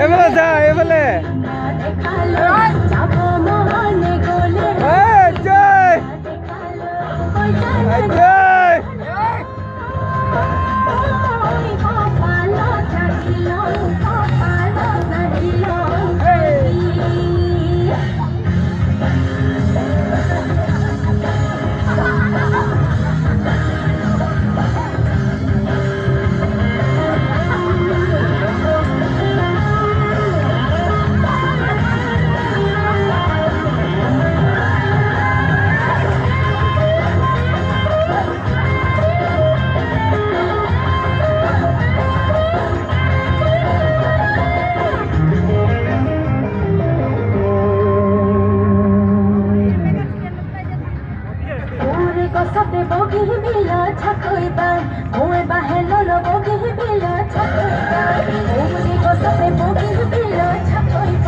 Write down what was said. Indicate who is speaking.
Speaker 1: এবেলে যা এবেলে জয় জয়
Speaker 2: Sabe bogi bila chakoida, moe bahelo lo bogi bila chakoida. Uri ko sabe bogi bila chakoida.